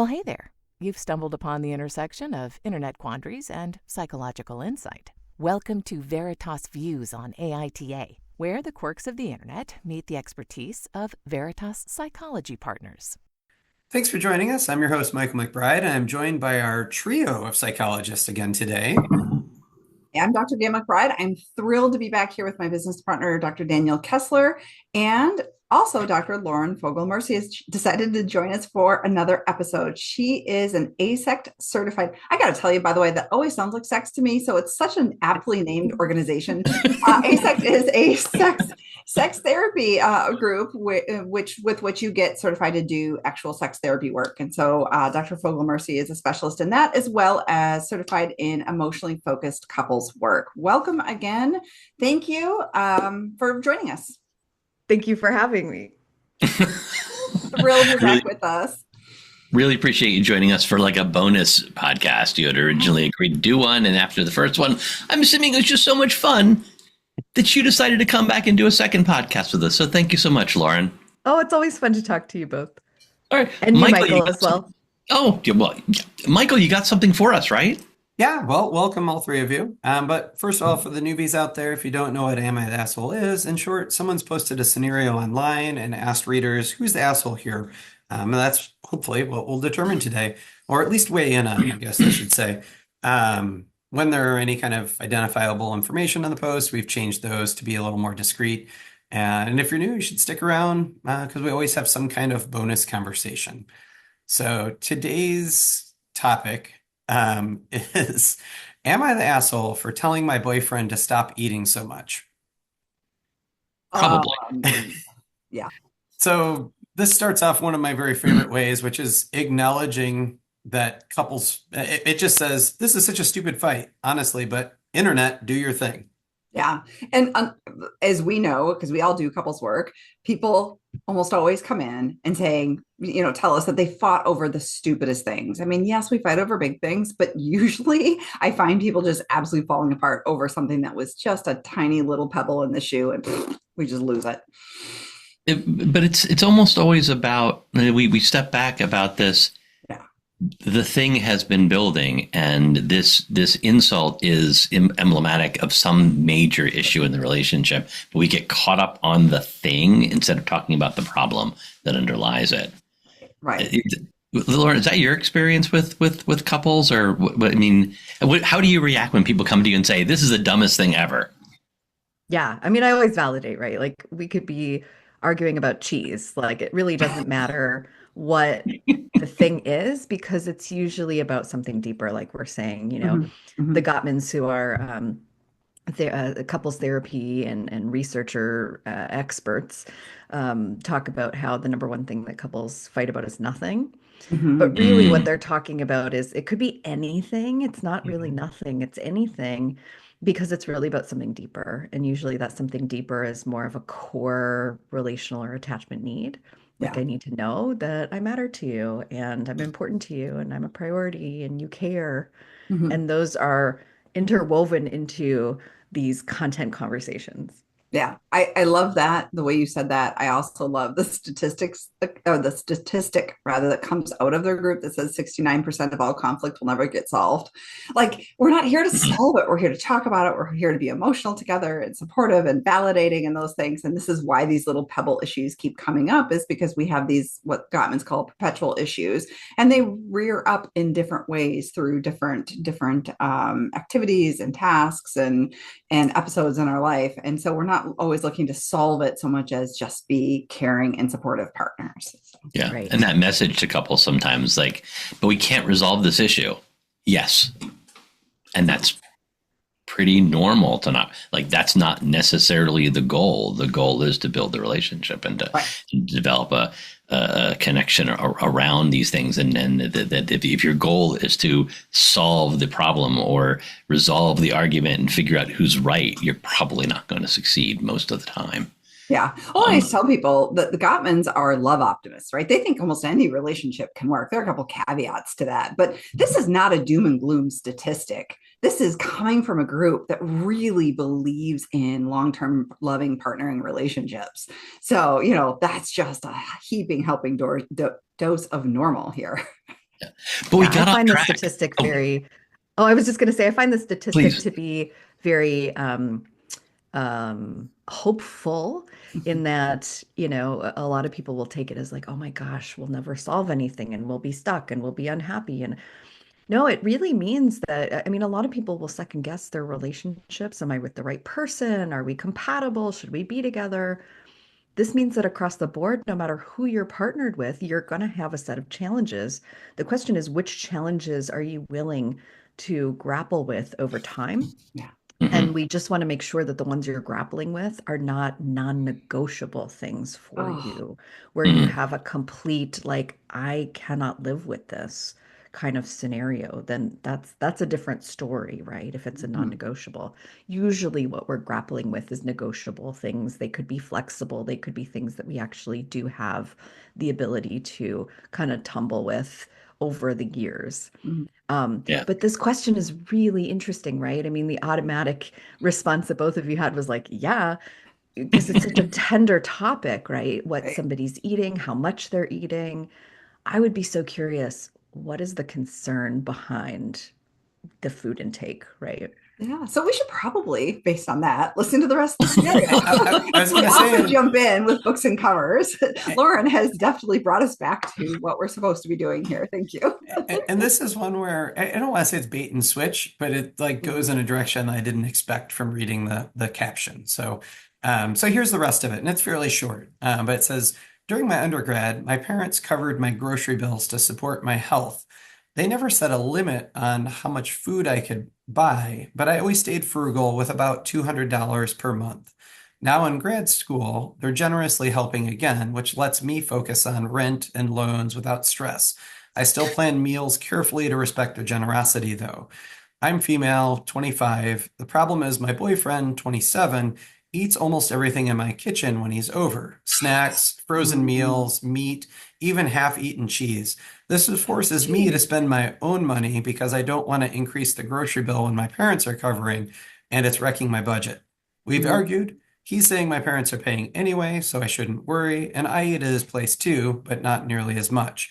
Well, hey there. You've stumbled upon the intersection of internet quandaries and psychological insight. Welcome to Veritas Views on AITA, where the quirks of the internet meet the expertise of Veritas Psychology Partners. Thanks for joining us. I'm your host, Michael McBride, and I'm joined by our trio of psychologists again today. I'm Dr. Gayle MacBride. I'm thrilled to be back here with my business partner, Dr. Daniel Kessler, and also Dr. Lauren Fogel-Mercy has decided to join us for another episode. She is an AASECT certified. I got to tell you, by the way, that always sounds like sex to me, so it's such an aptly named organization. AASECT is a sex therapy group with which you get certified to do actual sex therapy work. And so Dr. Fogel-Mercy is a specialist in that, as well as certified in emotionally focused couples work. Welcome again. Thank you for joining us. Thank you for having me. Thrilled you're back with us. Really appreciate you joining us for like a bonus podcast. You had originally agreed to do one, and after the first one, I'm assuming it was just so much fun that you decided to come back and do a second podcast with us. So thank you so much, Lauren. Oh, it's always fun to talk to you both. All right. And Michael as well. Michael, you got something for us, right? Yeah, well, welcome all three of you. But first of all, for the newbies out there, if you don't know what Am I the Asshole is, in short, someone's posted a scenario online and asked readers, who's the asshole here? And that's hopefully what we'll determine today, or at least weigh in on, I guess I should say. When there are any kind of identifiable information on the post, we've changed those to be a little more discreet. And if you're new, you should stick around because we always have some kind of bonus conversation. So today's topic is, am I the asshole for telling my boyfriend to stop eating so much? Probably. Yeah. So this starts off one of my very favorite ways, which is acknowledging that couples, it just says, this is such a stupid fight, honestly, but internet, do your thing. Yeah. And as we know, because we all do couples work, people almost always come in and saying, tell us that they fought over the stupidest things. I mean, yes, we fight over big things, but usually I find people just absolutely falling apart over something that was just a tiny little pebble in the shoe and we just lose it. But it's almost always about, we step back about this. The thing has been building, and this insult is emblematic of some major issue in the relationship. But we get caught up on the thing instead of talking about the problem that underlies it. Right. Lauren, is that your experience with couples, or how do you react when people come to you and say, this is the dumbest thing ever? Yeah. I mean, I always validate, right? Like we could be arguing about cheese. Like it really doesn't matter what the thing is, because it's usually about something deeper. Like we're saying, the Gottmans, who are couples therapy and researcher experts, talk about how the number one thing that couples fight about is nothing. But really what they're talking about is, it could be anything. It's not really nothing. It's anything, because it's really about something deeper. And usually that something deeper is more of a core relational or attachment need. Like, I need to know that I matter to you and I'm important to you and I'm a priority and you care. And those are interwoven into these content conversations. Yeah, I love that, the way you said that. I also love the statistic rather that comes out of their group that says 69% of all conflict will never get solved. Like, we're not here to solve it. We're here to talk about it. We're here to be emotional together and supportive and validating and those things. And this is why these little pebble issues keep coming up, is because we have these, what Gottmans call perpetual issues, and they rear up in different ways through different activities and tasks and episodes in our life. And so we're not always looking to solve it so much as just be caring and supportive partners. Yeah. Right. And that message to couples sometimes, like, but we can't resolve this issue. Yes. And that's pretty normal to not, like, that's not necessarily the goal. The goal is to build the relationship and to develop a connection around these things. And that if your goal is to solve the problem or resolve the argument and figure out who's right, you're probably not going to succeed most of the time. Yeah. Well, I always tell people that the Gottmans are love optimists, right? They think almost any relationship can work. There are a couple caveats to that, but this is not a doom and gloom statistic. This is coming from a group that really believes in long-term loving partnering relationships. So, that's just a heaping helping dose of normal here. But we Yeah, got I off find the track. statistic very, oh, I was just going to say, I find the statistic Please. to be very hopeful in that, a lot of people will take it as like, oh my gosh, we'll never solve anything and we'll be stuck and we'll be unhappy. And no, it really means that, I mean, a lot of people will second guess their relationships. Am I with the right person? Are we compatible? Should we be together? This means that across the board, no matter who you're partnered with, you're going to have a set of challenges. The question is, which challenges are you willing to grapple with over time? Yeah. And we just want to make sure that the ones you're grappling with are not non-negotiable things for you, where you have a complete, like, I cannot live with this kind of scenario, then that's a different story, right? If it's a non-negotiable. Usually what we're grappling with is negotiable things. They could be flexible. They could be things that we actually do have the ability to kind of tumble with over the years. But this question is really interesting, right? I mean, the automatic response that both of you had was like, yeah, because it's such a tender topic, right? What somebody's eating, how much they're eating. I would be so curious, what is the concern behind the food intake, right? Yeah, so we should probably, based on that, listen to the rest of the scenario. I was We going to often say, jump in with books and covers. Lauren has definitely brought us back to what we're supposed to be doing here. Thank you. and this is one where I don't want to say it's bait and switch, but it like goes in a direction I didn't expect from reading the caption. So here's the rest of it, and it's fairly short. But it says, during my undergrad, my parents covered my grocery bills to support my health. They never set a limit on how much food I could buy, but I always stayed frugal with about $200 per month. Now in grad school, they're generously helping again, which lets me focus on rent and loans without stress. I still plan meals carefully to respect their generosity, though. I'm female, 25. The problem is my boyfriend, 27, eats almost everything in my kitchen when he's over. Snacks, frozen meals, meat, even half-eaten cheese. This forces me to spend my own money because I don't want to increase the grocery bill when my parents are covering, and it's wrecking my budget. We've argued. He's saying my parents are paying anyway, so I shouldn't worry, and I eat at his place too, but not nearly as much.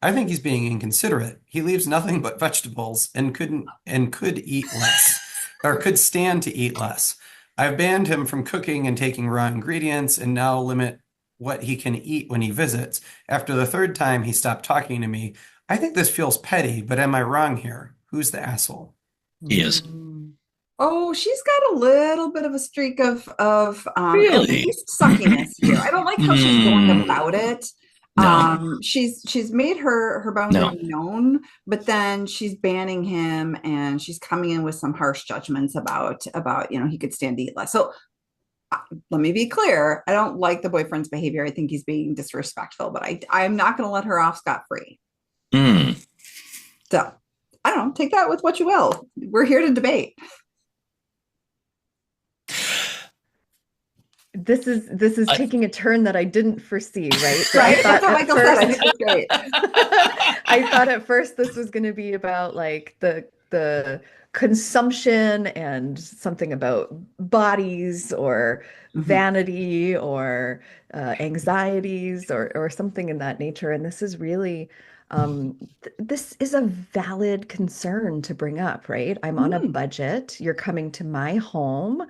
I think he's being inconsiderate. He leaves nothing but vegetables and could eat less, or could stand to eat less. I've banned him from cooking and taking raw ingredients and now limit what he can eat when he visits. After the third time he stopped talking to me. I think this feels petty, but am I wrong here? Who's the asshole? He is. Oh, she's got a little bit of a streak of at Really? least suckiness here. I don't like how she's going about it. No. She's made her boundary known, but then she's banning him and she's coming in with some harsh judgments about he could stand to eat less. So let me be clear. I don't like the boyfriend's behavior. I think he's being disrespectful, but I'm not going to let her off scot-free. So I don't know, take that with what you will. We're here to debate. This is taking a turn that I didn't foresee, right? So Right? That's what Michael said. I think it's great. I thought at first this was going to be about like the consumption and something about bodies or vanity or anxieties or something in that nature. And this is really this is a valid concern to bring up, right? I'm on a budget. You're coming to my home.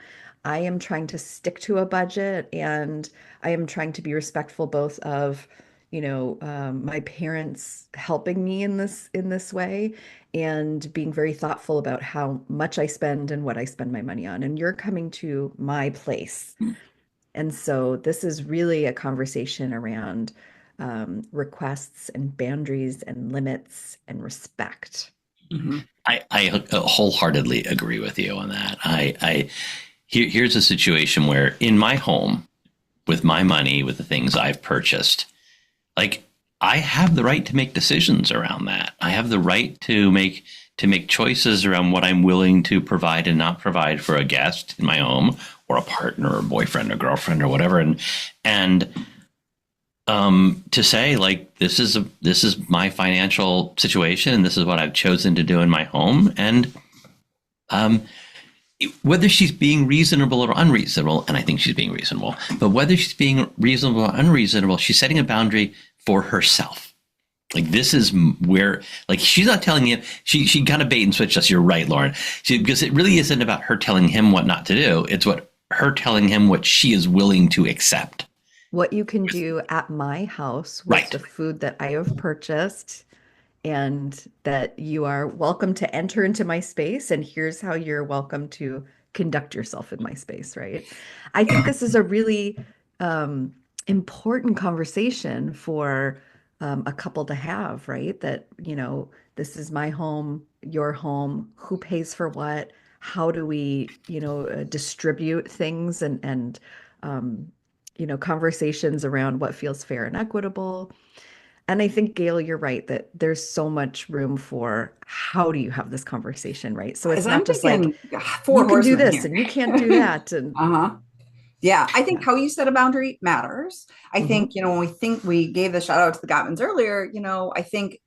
I am trying to stick to a budget, and I am trying to be respectful both of, my parents helping me in this way, and being very thoughtful about how much I spend and what I spend my money on. And you're coming to my place. And so this is really a conversation around requests and boundaries and limits and respect. I wholeheartedly agree with you on that. Here's a situation where in my home, with my money, with the things I've purchased, like I have the right to make decisions around that. I have the right to make choices around what I'm willing to provide and not provide for a guest in my home, or a partner or boyfriend or girlfriend or whatever. And to say like, this is my financial situation and this is what I've chosen to do in my home. And whether she's being reasonable or unreasonable, and I think she's being reasonable, but whether she's being reasonable or unreasonable, she's setting a boundary for herself. Like this is where, like, she's not telling him, she kind of bait and switched us. You're right, Lauren. Because it really isn't about her telling him what not to do. It's what her telling him what she is willing to accept. What you can do at my house with Right. the food that I have purchased, and that you are welcome to enter into my space, and here's how you're welcome to conduct yourself in my space, right? I think this is a really important conversation for a couple to have, right? That, this is my home, your home, who pays for what, how do we, distribute things, and conversations around what feels fair and equitable. And I think, Gayle, you're right that there's so much room for how do you have this conversation, right? So it's As not I'm just like, thinking, four you can do horsemen this here. and you can't do that. And Uh-huh. Yeah, I think how you set a boundary matters. I Mhm. think, when we gave the shout out to the Gottmans earlier, I think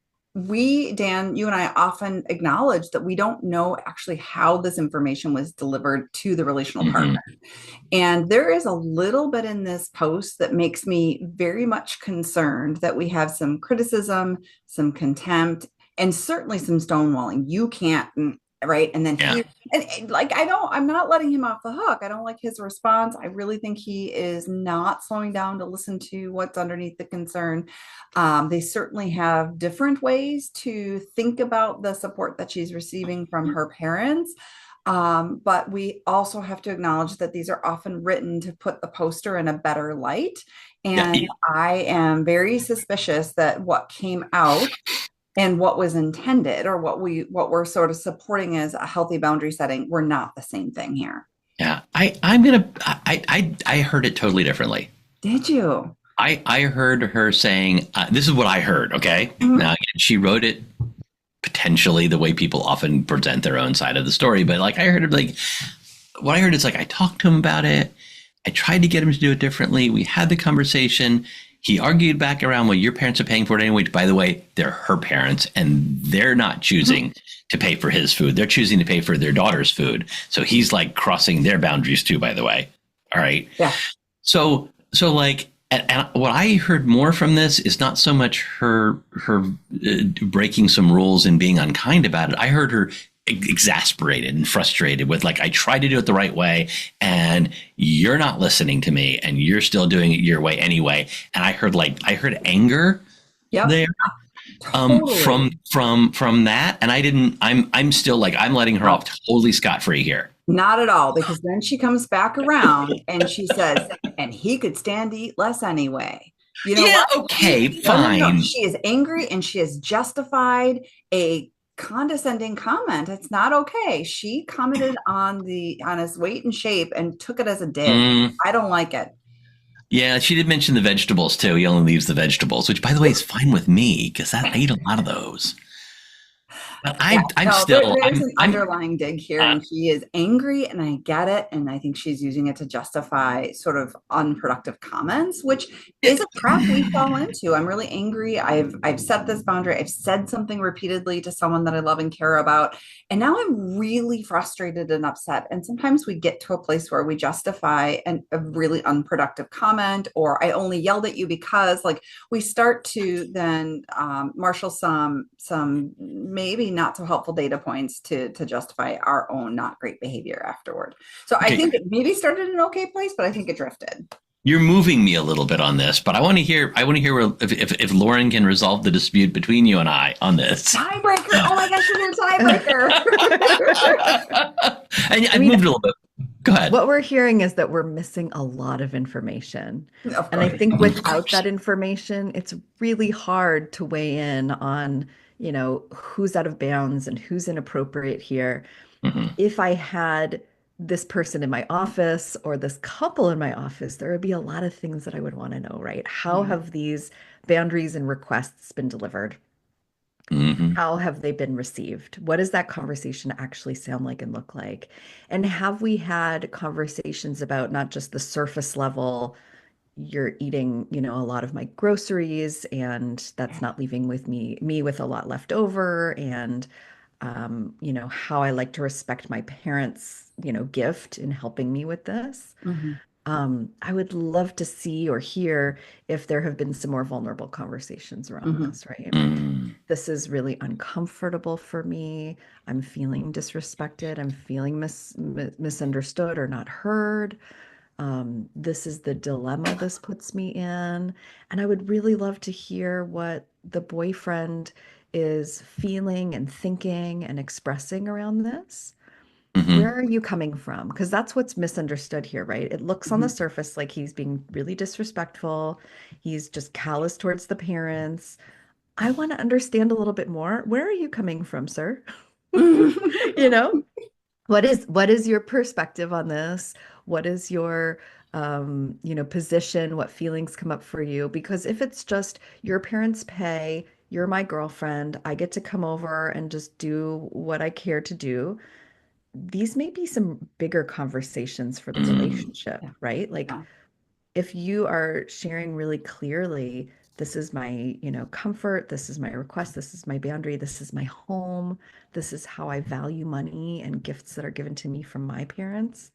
Dan, you and I often acknowledge that we don't know actually how this information was delivered to the relational partner. And there is a little bit in this post that makes me very much concerned that we have some criticism, some contempt, and certainly some stonewalling. You can't, right? And then Yeah. I'm not letting him off the hook. I don't like his response. I really think he is not slowing down to listen to what's underneath the concern. They certainly have different ways to think about the support that she's receiving from her parents. But we also have to acknowledge that these are often written to put the poster in a better light. And I am very suspicious that what came out and what was intended, or what we're sort of supporting as a healthy boundary setting, were not the same thing here. Yeah. I heard it totally differently. Did you? I heard her saying, this is what I heard. Okay. Mhm. Now, again, she wrote it potentially the way people often present their own side of the story. But like, I heard it like, what I heard is like, I talked to him about it. I tried to get him to do it differently. We had the conversation. He argued back around, well, your parents are paying for it anyway. By the way, they're her parents and they're not choosing to pay for his food. They're choosing to pay for their daughter's food. So he's like crossing their boundaries too, by the way. All right. Yeah. So like, and what I heard more from this is not so much her breaking some rules and being unkind about it. I heard her exasperated and frustrated with like, I tried to do it the right way and you're not listening to me and you're still doing it your way anyway. And I heard anger there Totally. from that. And I'm still like, I'm letting her off totally scot-free here. Not at all, because then she comes back around and she says, and he could stand to eat less anyway. Yeah, what? okay, fine. No. She is angry and she has justified a condescending comment. It's not okay. She commented on his weight and shape and took it as a dig. I don't like it. Yeah, she did mention the vegetables too. He only leaves the vegetables, which by the way is fine with me because I eat a lot of those. But there's an underlying dig here, and she is angry, and I get it, and I think she's using it to justify sort of unproductive comments, which is a trap we fall into. I'm really angry. I've set this boundary. I've said something repeatedly to someone that I love and care about, and now I'm really frustrated and upset. And sometimes we get to a place where we justify a really unproductive comment, or I only yelled at you because, like, we start to then marshal some maybe not so helpful data points to justify our own not great behavior afterward. So I think it maybe started in an okay place, but I think it drifted. You're moving me a little bit on this, but I want to hear if Lauren can resolve the dispute between you and I on this. Tiebreaker. Oh my gosh, you're a tiebreaker. And I moved a little bit. Go ahead. What we're hearing is that we're missing a lot of information. And I think without that information, it's really hard to weigh in on, who's out of bounds and who's inappropriate here. Mm-hmm. If I had this person in my office or this couple in my office, there would be a lot of things that I would want to know, right? How have these boundaries and requests been delivered? Mm-hmm. How have they been received? What does that conversation actually sound like and look like? And have we had conversations about not just the surface level, you're eating, a lot of my groceries and that's not leaving me with a lot left over, and how I like to respect my parents, gift in helping me with this. Mm-hmm. I would love to see or hear if there have been some more vulnerable conversations around Mhm. this, right? Mm. This is really uncomfortable for me. I'm feeling disrespected. I'm feeling misunderstood or not heard. This is the dilemma this puts me in. And I would really love to hear what the boyfriend is feeling and thinking and expressing around this. Hmm. Where are you coming from? Because that's what's misunderstood here, right? It looks on the Mhm. surface like he's being really disrespectful. He's just callous towards the parents. I want to understand a little bit more. Where are you coming from, sir? You know, what is your perspective on this? What is your position? What feelings come up for you? Because if it's just your parents pay, you're my girlfriend, I get to come over and just do what I care to do, these may be some bigger conversations for the Mm. relationship, Yeah. right? Like Yeah. if you are sharing really clearly, this is my, comfort, this is my request, this is my boundary, this is my home, this is how I value money and gifts that are given to me from my parents.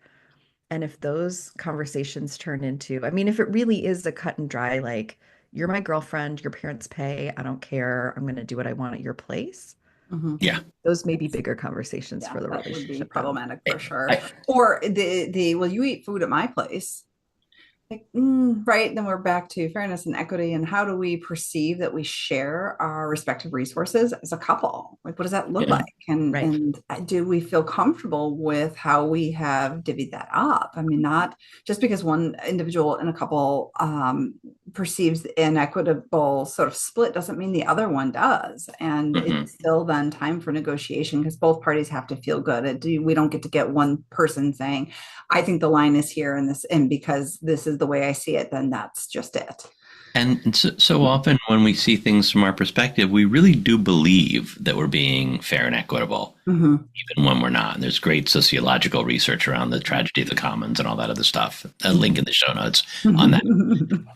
And if those conversations turn into, I mean, if it really is a cut and dry, like, you're my girlfriend, your parents pay, I don't care, I'm going to do what I want at your place, Mhm. Yeah. those may be bigger conversations Yeah, for the that would be relationship, though. problematic for sure. I, Or the well, you eat food at my place. Like, right. Then we're back to fairness and equity. And how do we perceive that we share our respective resources as a couple? Like, what does that look yeah. like? And Right. and do we feel comfortable with how we have divvied that up? I mean, not just because one individual in a couple perceives an equitable sort of split doesn't mean the other one does. And Hmm. it's still then time for negotiation because both parties have to feel good. We don't get to get one person saying, I think the line is here and this, and because this is the way I see it, then that's just it. And so often when we see things from our perspective, we really do believe that we're being fair and equitable, Mm-hmm. even when we're not. And there's great sociological research around the tragedy of the commons and all that other stuff. A link in the show notes on that.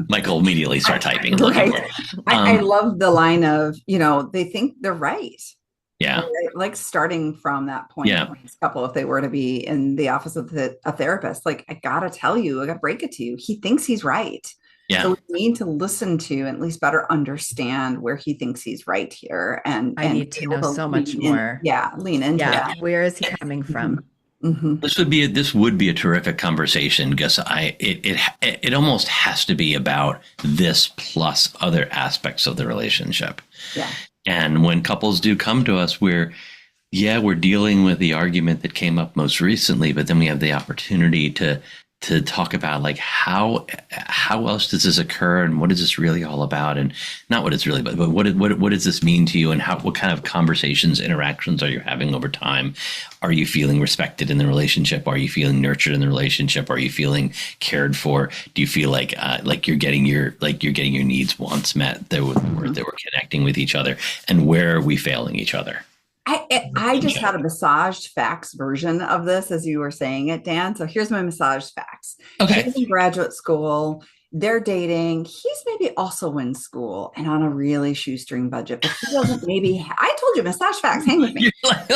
Michael immediately start typing and looking Right. for it. I love the line of, they think they're right. Yeah. Like starting from that point Yeah. for this couple, if they were to be in the office of a therapist, like, I gotta tell you, I gotta break it to you. He thinks he's right. So Yeah. we need to listen to and at least better understand where he thinks he's right here I and need be to able know to so much more. lean into Yeah. that. Where is he coming Mhm. from? Mhm. This would be a terrific conversation because it almost has to be about this plus other aspects of the relationship. Yeah. And when couples do come to us, we're dealing with the argument that came up most recently, but then we have the opportunity to talk about like how else does this occur and what is this really all about, and not what it's really about, but what does this mean to you, and what kind of conversations, interactions are you having over time? Are you feeling respected in the relationship? Are you feeling nurtured in the relationship? Are you feeling cared for? Do you feel like you're getting your needs, wants met, that we're connecting with each other, and where are we failing each other? I just had a massaged facts version of this as you were saying it, Dan. So here's my massaged facts. Okay. She's in graduate school. They're dating. He's maybe also in school and on a really shoestring budget, but he doesn't I told you massage facts. Hang with me.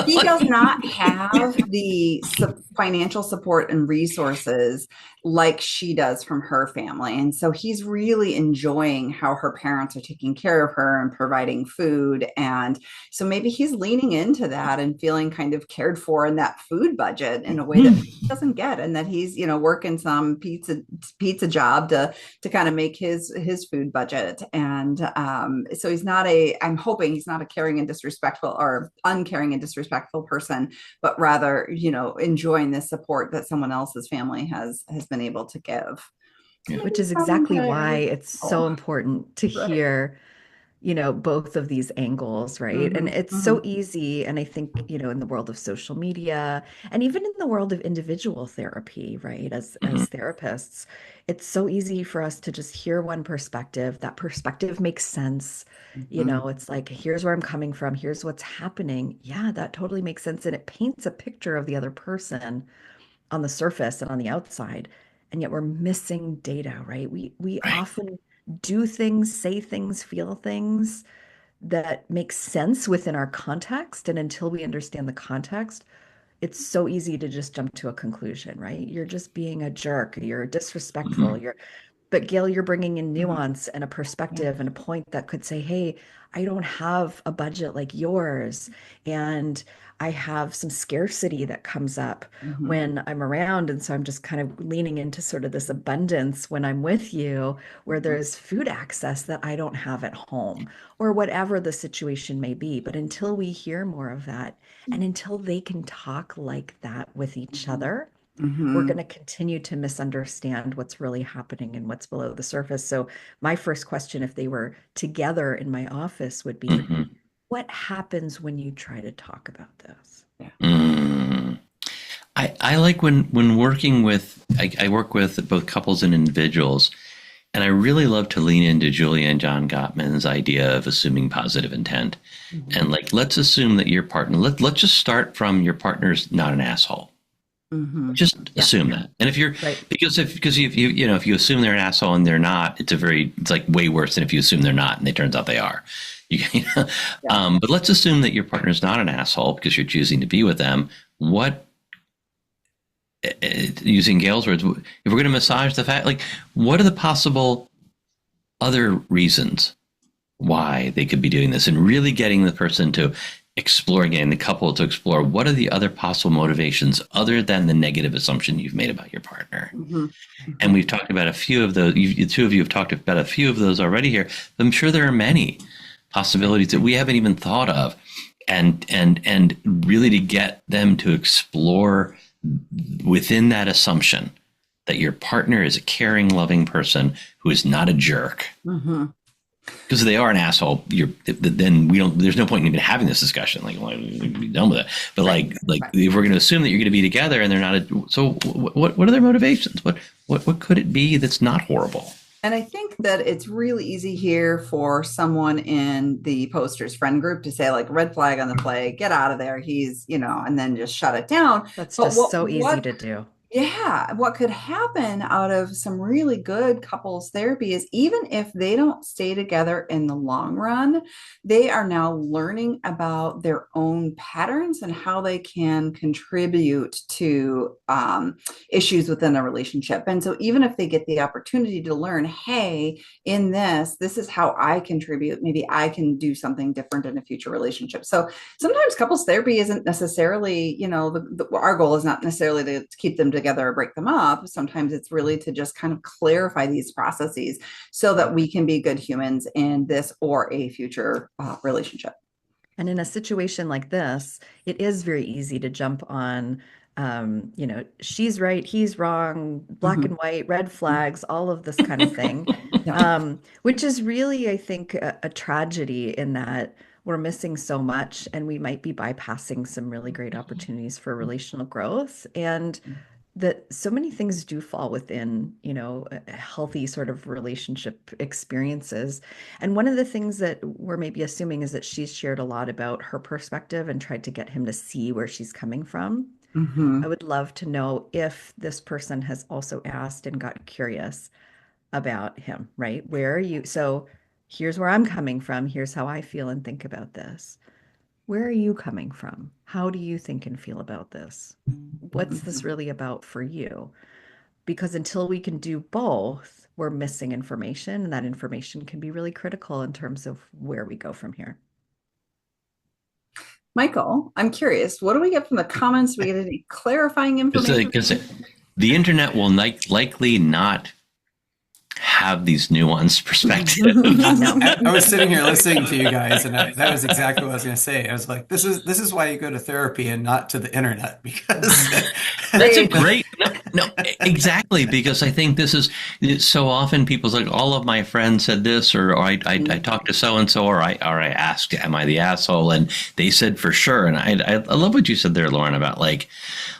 He does not have the financial support and resources like she does from her family. And so he's really enjoying how her parents are taking care of her and providing food. And so maybe he's leaning into that and feeling kind of cared for in that food budget in a way that he doesn't get, and that he's, working some pizza job to kind of make his food budget. And so I'm hoping he's not a caring and disrespectful or uncaring and disrespectful person, but rather, enjoying the support that someone else's family has been able to give. So Yeah. Which maybe is exactly why someday. it's so Oh, important to right. hear, both of these angles, right? And Mm-hmm, it's mm-hmm, so easy. And I think, in the world of social media and even in the world of individual therapy, right? Mhm. As therapists, it's so easy for us to just hear one perspective. That perspective makes sense. mm-hmm. It's like, here's where I'm coming from, here's what's happening. Yeah, that totally makes sense. And it paints a picture of the other person on the surface and on the outside, and yet we're missing data, right? We Right. often do things, say things, feel things that make sense within our context, and until we understand the context, it's so easy to just jump to a conclusion, right? You're just being a jerk, you're disrespectful, Mhm. but Gail, you're bringing in Mhm. nuance and a perspective and a point that could say, hey, I don't have a budget like yours. And I have some scarcity that comes up Mhm. when I'm around. And so I'm just kind of leaning into sort of this abundance when I'm with you, where there's food access that I don't have at home, or whatever the situation may be. But until we hear more of that, and until they can talk like that with each other, we're Mhm. going to continue to misunderstand what's really happening and what's below the surface. So, my first question, if they were together in my office, would be, Mhm. what happens when you try to talk about this? Yeah. Mm. I like when working with, I work with both couples and individuals, and I really love to lean into Julia and John Gottman's idea of assuming positive intent. Mhm. And like, let's assume that your partner, let's just start from your partner's not an asshole. Mhm. Just Yeah. assume that. And if you're, Right. because if you know, if you assume they're an asshole and they're not, it's like way worse than if you assume they're not and it turns out they are. You know? Yeah. But let's assume that your partner's not an asshole because you're choosing to be with them. What, using Gail's words, if we're going to massage the fact, like, what are the possible other reasons why they could be doing this, and really getting the person to explore, getting the couple to explore what are the other possible motivations other than the negative assumption you've made about your partner. Mhm. And we've talked about a few of those. The two of you have talked about a few of those already here. I'm sure there are many possibilities that we haven't even thought of, and really to get them to explore within that assumption that your partner is a caring, loving person who is not a jerk. Mhm. Because if they are an asshole, then we don't. There's no point in even having this discussion. Like, well, be done with it. But like if we're going to assume that you're going to be together and they're not, so what are their motivations? What could it be that's not horrible? And I think that it's really easy here for someone in the posters friend group to say, like, red flag on the play, get out of there. He's, and then just shut it down. That's But just so easy to do. Yeah, what could happen out of some really good couples therapy is, even if they don't stay together in the long run, they are now learning about their own patterns and how they can contribute to issues within a relationship. And so even if they get the opportunity to learn, hey, in this is how I contribute, maybe I can do something different in a future relationship. So sometimes couples therapy isn't necessarily, our goal is not necessarily to keep them together or break them up. Sometimes it's really to just kind of clarify these processes so that we can be good humans in this or a future relationship. And in a situation like this, it is very easy to jump on, she's right, he's wrong, black Mhm. and white, red flags, all of this kind of thing, which is really, I think, a tragedy in that we're missing so much and we might be bypassing some really great opportunities for relational growth. And that so many things do fall within, a healthy sort of relationship experiences. And one of the things that we're maybe assuming is that she's shared a lot about her perspective and tried to get him to see where she's coming from. I Mhm. would love to know if this person has also asked and got curious about him, right? Where are you? So here's where I'm coming from. Here's how I feel and think about this. Where are you coming from? How do you think and feel about this? What's this Mhm. really about for you? Because until we can do both, we're missing information, and that information can be really critical in terms of where we go from here. Michael, I'm curious, what do we get from the comments? We get any clarifying information? Because the internet will likely not have these nuanced perspectives. I was sitting here listening to you guys, and that was exactly what I was going to say. I was like, "This is why you go to therapy and not to the internet," because That's a great no, exactly, because I think this is so often people's like, all of my friends said this, or I talked to so and so, or I asked, am I the asshole, and they said for sure. And I love what you said there, Lauren, about like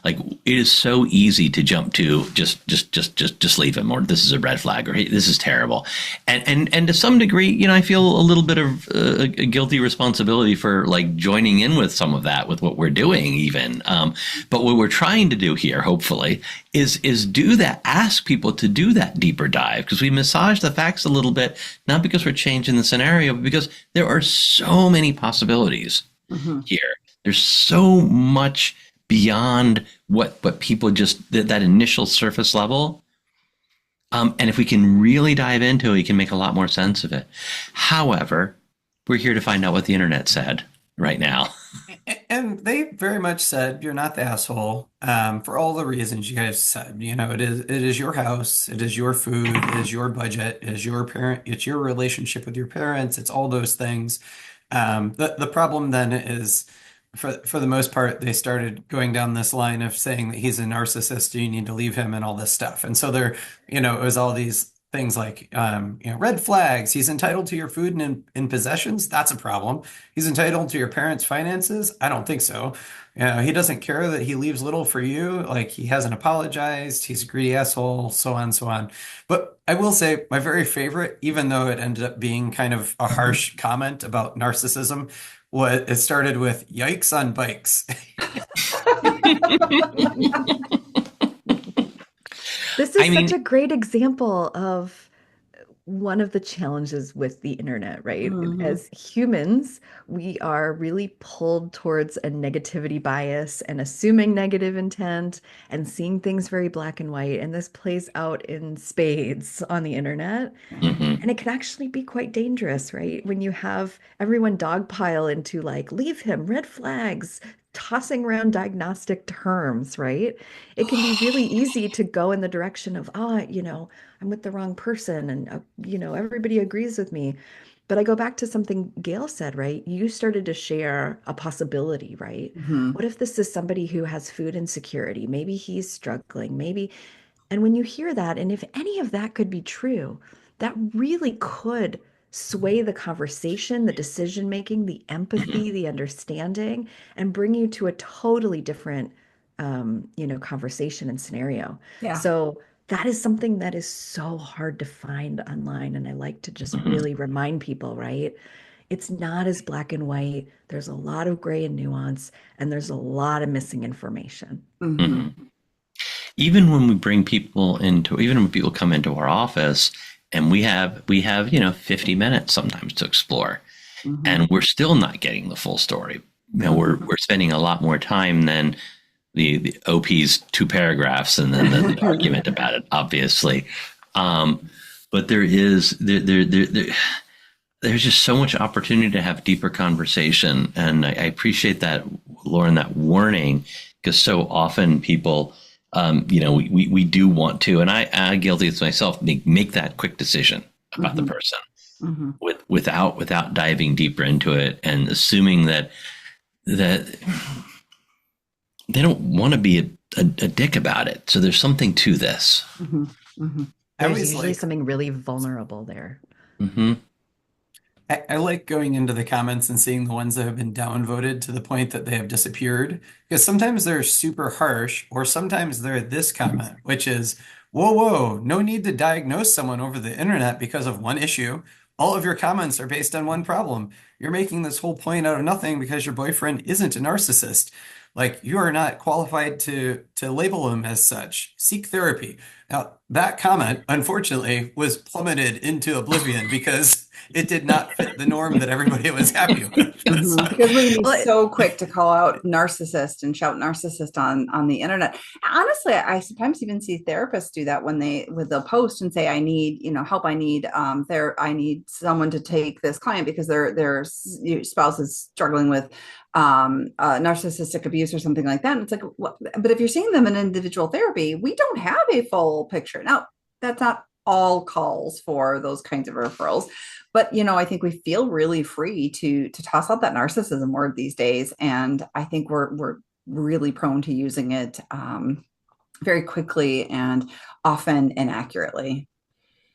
it is so easy to jump to just leave him, or this is a red flag, or hey, this is terrible, and to some degree, I feel a little bit of a guilty responsibility for like joining in with some of that with what we're doing, even. But what we're trying to do here, hopefully, is do that, ask people to do that deeper dive, because we massage the facts a little bit, not because we're changing the scenario, but because there are so many possibilities here. There's so much beyond what people just that initial surface level. And if we can really dive into it, we can make a lot more sense of it. However, we're here to find out what the internet said right now. And they very much said you're not the asshole, for all the reasons you guys said. It is your house, it is your food, it is your budget, it is your parent, it's your relationship with your parents, it's all those things. The problem then is, for the most part, they started going down this line of saying that he's a narcissist, you need to leave him and all this stuff. And so it was all these things like, red flags. He's entitled to your food and possessions. That's a problem. He's entitled to your parents' finances. I don't think so. He doesn't care that he leaves little for you. Like, he hasn't apologized. He's a greedy asshole, so on, so on. But I will say my very favorite, even though it ended up being kind of a harsh comment about narcissism, it started with "Yikes on bikes." This is such a great example of one of the challenges with the internet, right? As humans, we are really pulled towards a negativity bias and assuming negative intent and seeing things very black and white. And this plays out in spades on the internet. And it can actually be quite dangerous, right? When you have everyone dogpile into like, leave him, red flags, tossing around diagnostic terms, right? It can be really easy to go in the direction of, I'm with the wrong person and, everybody agrees with me. But I go back to something Gayle said, right? You started to share a possibility, right? What if this is somebody who has food insecurity? Maybe he's struggling, maybe. And when you hear that, and if any of that could be true, that really could sway the conversation, the decision making, the empathy, the understanding, and bring you to a totally different, conversation and scenario. Yeah. So that is something that is so hard to find online. And I like to just really remind people, right? It's not as black and white. There's a lot of gray and nuance, and there's a lot of missing information. Even when people come into our office and we have 50 minutes sometimes to explore, and we're still not getting the full story. We're spending a lot more time than the OP's 2 paragraphs and then the argument about it, obviously. But there's just so much opportunity to have deeper conversation. And I appreciate that, Lauren, that warning, because so often people, we do want to, and I'm guilty of myself, make that quick decision about the person without diving deeper into it and assuming that they don't want to be a dick about it. So there's something to this. There's usually something really vulnerable there. I like going into the comments and seeing the ones that have been downvoted to the point that they have disappeared, because sometimes they're super harsh, or sometimes they're this comment, which is, whoa, no need to diagnose someone over the internet because of one issue. All of your comments are based on one problem. You're making this whole point out of nothing because your boyfriend isn't a narcissist. Like, you are not qualified to label him as such. Seek therapy. Now, that comment, unfortunately, was plummeted into oblivion because it did not fit the norm that everybody was happy with. Because we be so quick to call out narcissist and shout narcissist on the internet. Honestly, I sometimes even see therapists do that when they'll post and say, I need, help. I need someone to take this client because their spouse is struggling with narcissistic abuse or something like that. And it's like, but if you're seeing them in individual therapy, we don't have a full picture. Now, that's not all calls for those kinds of referrals, but I think we feel really free to toss out that narcissism word these days, and I think we're really prone to using it very quickly and often inaccurately.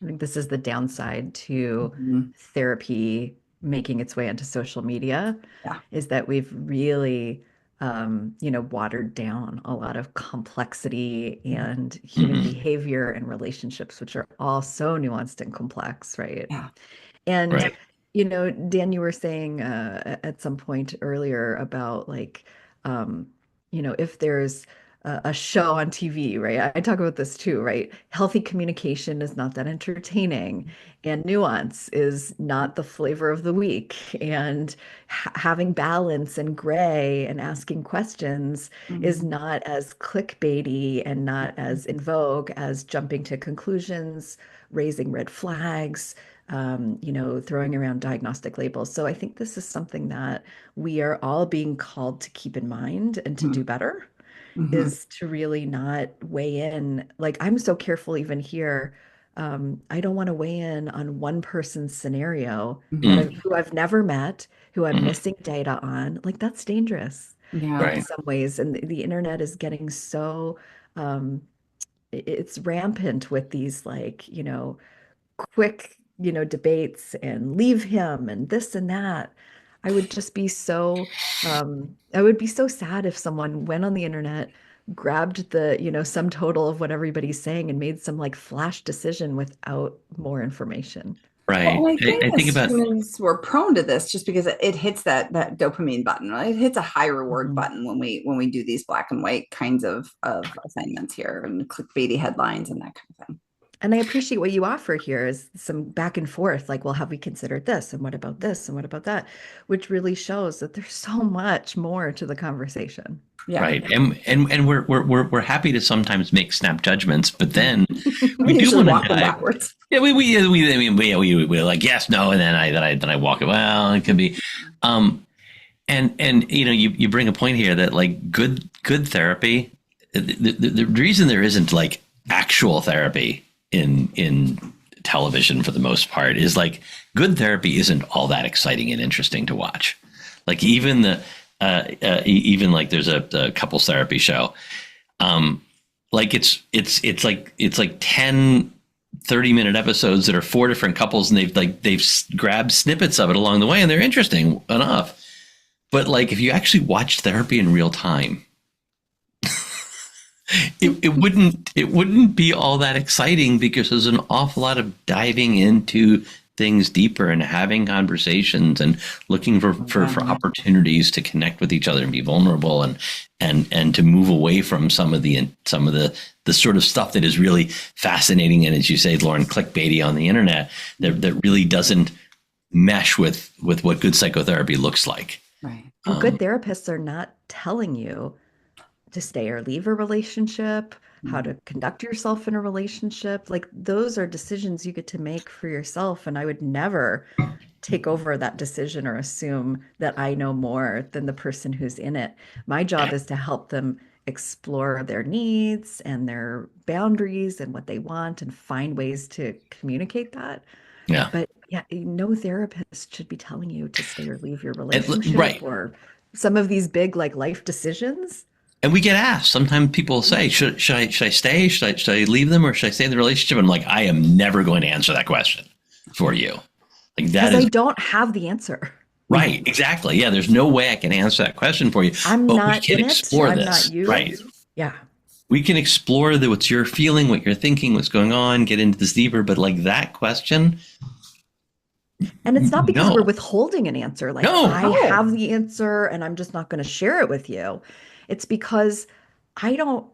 I think this is the downside to therapy making its way onto social media, is that we've really watered down a lot of complexity and human behavior and relationships, which are all so nuanced and complex, right? And Dan, you were saying at some point earlier about if there's a show on TV, right? I talk about this too, right? Healthy communication is not that entertaining, and nuance is not the flavor of the week. And having balance and gray and asking questions is not as clickbaity and not as in vogue as jumping to conclusions, raising red flags, throwing around diagnostic labels. So I think this is something that we are all being called to keep in mind and to do better, is to really not weigh in. Like, I'm so careful even here. I don't want to weigh in on one person's scenario who I've never met, who I'm missing data on. Like, that's dangerous Yeah. in Right. some ways. And the internet is getting so, it's rampant with these, like, quick, debates and leave him and this and that. I would just be so, I would be so sad if someone went on the internet, grabbed the, sum total of what everybody's saying and made some like flash decision without more information. Right. Well, I think I think as about, humans, we're prone to this just because it hits that dopamine button, right? It hits a high reward Mhm. button when we do these black and white kinds of assignments here and clickbaity headlines and that kind of thing. And I appreciate what you offer here is some back and forth, like, well, have we considered this? And what about this? And what about that? Which really shows that there's so much more to the conversation. Yeah. right. And we're happy to sometimes make snap judgments, but then we do usually want walk to them dive. backwards. Yeah, we're like, yes, no, and then I walk it. Well, it could be, and you bring a point here that like good therapy, the reason there isn't like actual therapy in television for the most part is like good therapy isn't all that exciting and interesting to watch. Like even even like there's a couples therapy show, like it's like 10 30-minute episodes that are 4 different couples, and they've grabbed snippets of it along the way, and they're interesting enough. But like if you actually watch therapy in real time, it wouldn't be all that exciting, because there's an awful lot of diving into things deeper and having conversations and looking for opportunities to connect with each other and be vulnerable and to move away from some of the sort of stuff that is really fascinating and, as you say, Lauren, clickbaity on the internet that really doesn't mesh with what good psychotherapy looks like. Right. Well, good therapists are not telling you to stay or leave a relationship, how to conduct yourself in a relationship. Like, those are decisions you get to make for yourself. And I would never take over that decision or assume that I know more than the person who's in it. My job is to help them explore their needs and their boundaries and what they want and find ways to communicate that. Yeah. But yeah, no therapist should be telling you to stay or leave your relationship right. or some of these big like life decisions. And we get asked. Sometimes people say, should I stay? Should I leave them, or should I stay in the relationship? And I'm like, I am never going to answer that question for you. Like, that Because is I don't have the answer. right. Exactly. Yeah. There's no way I can answer that question for you. I'm but not we can in it. explore I'm this. not you. Right. Yeah. We can explore what you're feeling, what you're thinking, what's going on, get into this deeper. But like that question. And it's not because No. we're withholding an answer. Like, No. I have the answer and I'm just not going to share it with you. It's because I don't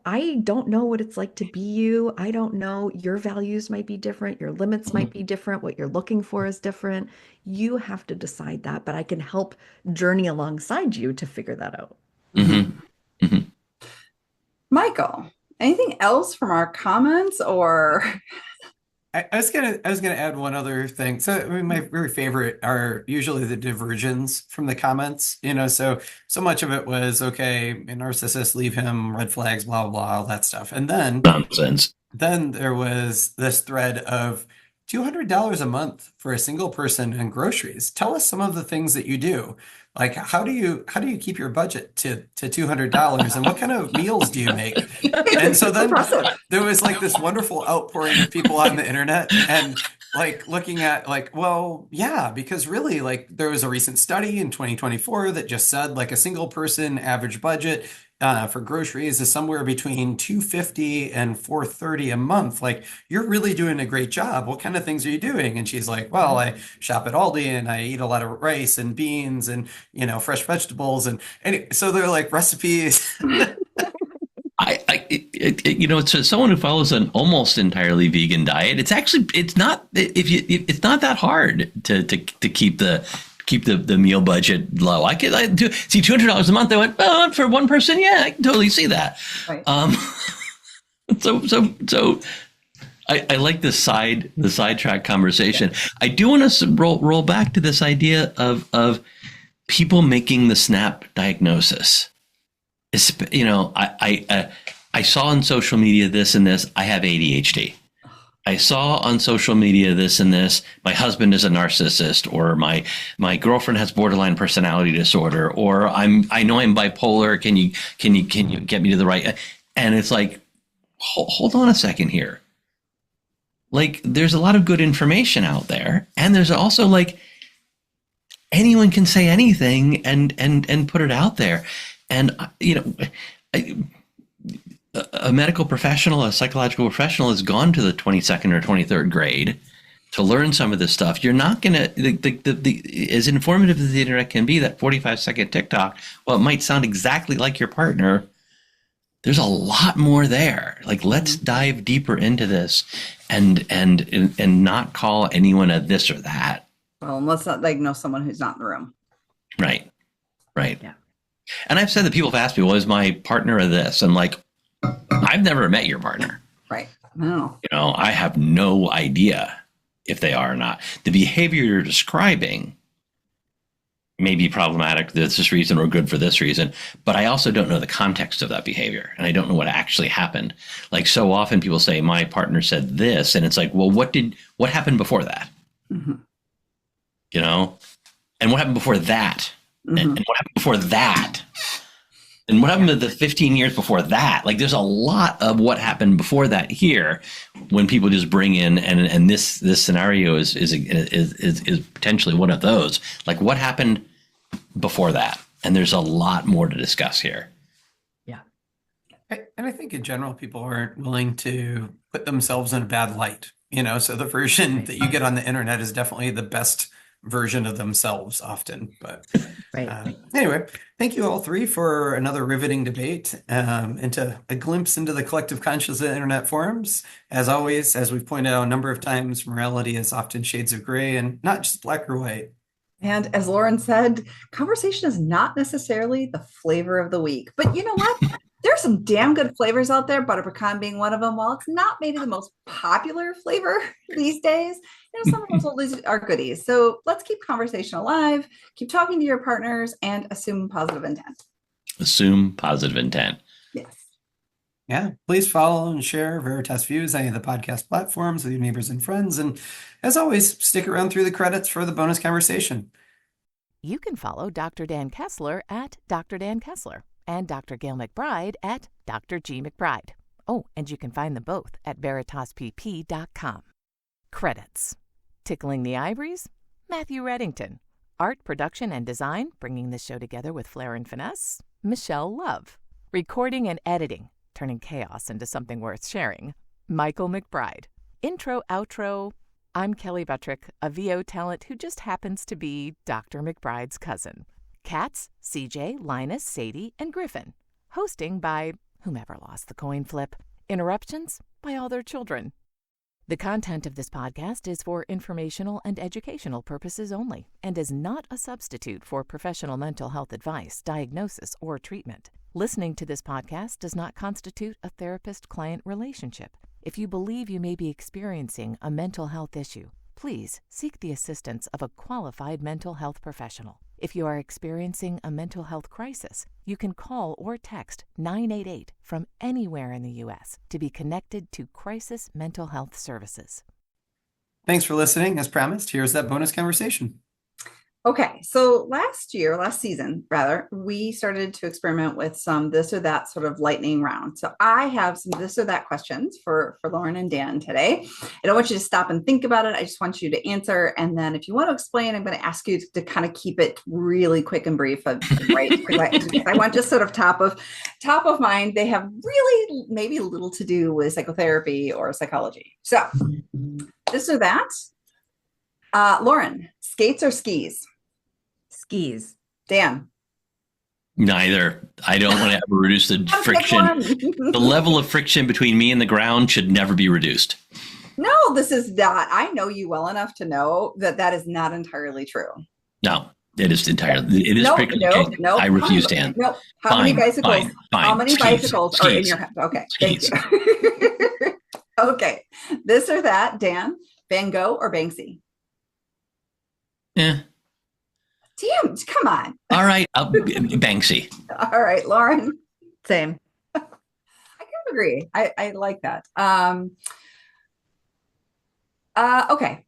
know what it's like to be you. I don't know. Your values might be different. Your limits might be different. What you're looking for is different. You have to decide that, but I can help journey alongside you to figure that out. Mm-hmm. Mm-hmm. Michael, anything else from our comments or? I was gonna add one other thing. So I mean, my very favorite are usually the diversions from the comments. So much of it was okay, a narcissist, leave him, red flags, blah blah blah, all that stuff. And Nonsense. then there was this thread of $200 a month for a single person and groceries. Tell us some of the things that you do. Like, how do you keep your budget to $200, and what kind of meals do you make? And so then there was like this wonderful outpouring of people on the internet and like looking at like, well, yeah, because really like there was a recent study in 2024 that just said like a single person average budget for groceries is somewhere between $250 and $430 a month. Like, you're really doing a great job. What kind of things are you doing? And she's like, well, I shop at Aldi and I eat a lot of rice and beans and, fresh vegetables. And so they're like recipes. I it's someone who follows an almost entirely vegan diet. It's not that hard to keep the meal budget low. I do see $200 a month. I went, well, for one person, yeah, I can totally see that. Right. So I like the sidetrack conversation. Yeah. I do want to roll back to this idea of people making the SNAP diagnosis. I saw on social media this and this. I have ADHD. I saw on social media this and this. My husband is a narcissist, or my girlfriend has borderline personality disorder, or I know I'm bipolar. Can you get me to the right? And it's like, hold on a second here. Like, there's a lot of good information out there, and there's also like anyone can say anything and put it out there, and a medical professional, a psychological professional, has gone to the 22nd or 23rd grade to learn some of this stuff. You're not going to, as informative as the internet can be, that 45-second TikTok, well, it might sound exactly like your partner. There's a lot more there. Like, let's dive deeper into this and not call anyone a this or that. Well, and let's not diagnose someone who's not in the room. Right. Yeah. And I've said that people have asked me, well, is my partner a this? I'm like, I've never met your partner. Right. No. I have no idea if they are or not. The behavior you're describing may be problematic for this reason or good for this reason, but I also don't know the context of that behavior, and I don't know what actually happened. Like, so often people say, my partner said this, and it's like, well, what happened before that? Mm-hmm. And what happened before that? Mm-hmm. And what happened before that? And what happened to the 15 years before that? Like, there's a lot of what happened before that here when people just bring in, and this scenario is potentially one of those. Like, what happened before that? And there's a lot more to discuss here. Yeah. And I think in general, people aren't willing to put themselves in a bad light. So the version that you get on the internet is definitely the best version of themselves often. But anyway, thank you all three for another riveting debate, into a glimpse into the collective conscious of internet forums. As always, as we've pointed out a number of times, morality is often shades of gray and not just black or white. And as Lauren said, conversation is not necessarily the flavor of the week. But you know what? There's some damn good flavors out there, butter pecan being one of them. While it's not maybe the most popular flavor these days, some of those oldies are goodies. So let's keep conversation alive, keep talking to your partners, and assume positive intent. Assume positive intent. Yes. Yeah, please follow and share Veritas Views, any of the podcast platforms with your neighbors and friends. And as always, stick around through the credits for the bonus conversation. You can follow Dr. Dan Kessler at Dr. Dan Kessler and Dr. Gayle MacBride at Dr. G. MacBride. Oh, and you can find them both at veritaspp.com. Credits. Tickling the Ivories, Matthew Reddington. Art, production, and design, bringing the show together with flair and finesse, Michelle Love. Recording and editing, turning chaos into something worth sharing, Michael McBride. Intro, outro, I'm Kelly Buttrick, a VO talent who just happens to be Dr. McBride's cousin. Cats, CJ, Linus, Sadie, and Griffin. Hosting by whomever lost the coin flip. Interruptions by all their children. The content of this podcast is for informational and educational purposes only and is not a substitute for professional mental health advice, diagnosis, or treatment. Listening to this podcast does not constitute a therapist-client relationship. If you believe you may be experiencing a mental health issue, please seek the assistance of a qualified mental health professional. If you are experiencing a mental health crisis, you can call or text 988 from anywhere in the U.S. to be connected to Crisis Mental Health Services. Thanks for listening. As promised, here's that bonus conversation. Okay, so last season, we started to experiment with some this or that sort of lightning round. So I have some this or that questions for Lauren and Dan today. I don't want you to stop and think about it. I just want you to answer. And then if you want to explain, I'm going to ask you to kind of keep it really quick and brief, right? I want just sort of top of mind. They have really maybe little to do with psychotherapy or psychology. So this or that. Lauren, skates or skis? Skis. Dan. Neither. I don't want to ever reduce the Pick friction. one. The level of friction between me and the ground should never be reduced. No, this is not. I know you well enough to know that that is not entirely true. No, it is entirely. It is Nope, strictly. nope, okay. nope. I refuse to end. Nope. How many bicycles? How many bicycles are in your head? Okay, thank you. Okay, this or that, Dan, Van Gogh or Banksy? Yeah. Damn, come on. All right, Banksy. All right, Lauren. Same. I can agree. I like that. Okay.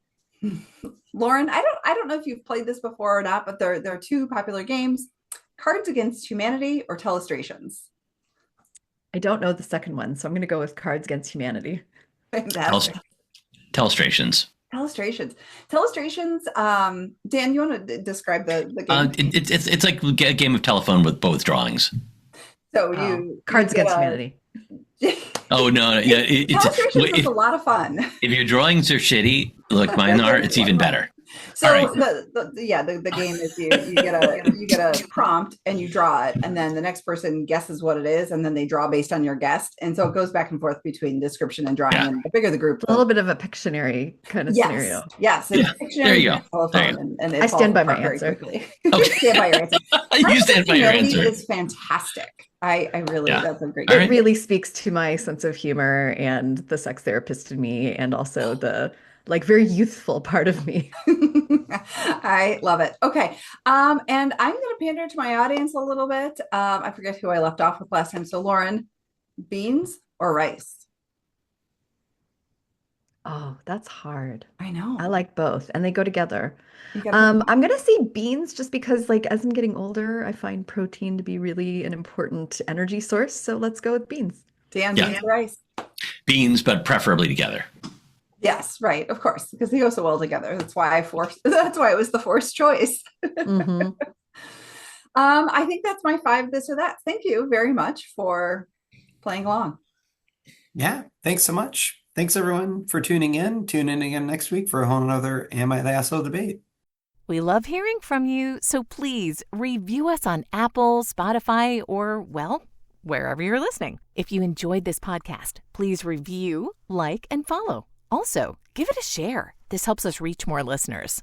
Lauren, I don't know if you've played this before or not, but there are two popular games: Cards Against Humanity or Telestrations. I don't know the second one, so I'm going to go with Cards Against Humanity. Fantastic. Telestrations. Telestrations. Dan, you want to describe the game? It's like a game of telephone with both drawings. So Cards Against Humanity. Oh no! Yeah, Telestrations is a lot of fun. If your drawings are shitty, like mine are, it's even better. So right. the game is you get a prompt and you draw it, and then the next person guesses what it is, and then they draw based on your guess, and so it goes back and forth between description and drawing. And the bigger the group, a little bit of a Pictionary kind of scenario. Yes, it's Pictionary. There you go. Telephone, and I stand by my answer. Okay. Stand by your answer. You stand by your answer. It's fantastic. I really that's a great. It really speaks to my sense of humor and the sex therapist in me, and also the very youthful part of me. I love it. Okay. And I'm going to pander to my audience a little bit. I forget who I left off with last time. So Lauren, beans or rice? Oh, that's hard. I know. I like both, and they go together. I'm going to say beans just because, as I'm getting older, I find protein to be really an important energy source. So let's go with beans. Dan, beans or rice? Beans, but preferably together. Yes, right. Of course, because they go so well together. That's why it was the forced choice. Mm-hmm. I think that's my 5 this or that. Thank you very much for playing along. Yeah, thanks so much. Thanks everyone for tuning in. Tune in again next week for a whole nother Am I the Asshole debate. We love hearing from you, so please review us on Apple, Spotify, or, well, wherever you're listening. If you enjoyed this podcast, please review, like, and follow. Also, give it a share. This helps us reach more listeners.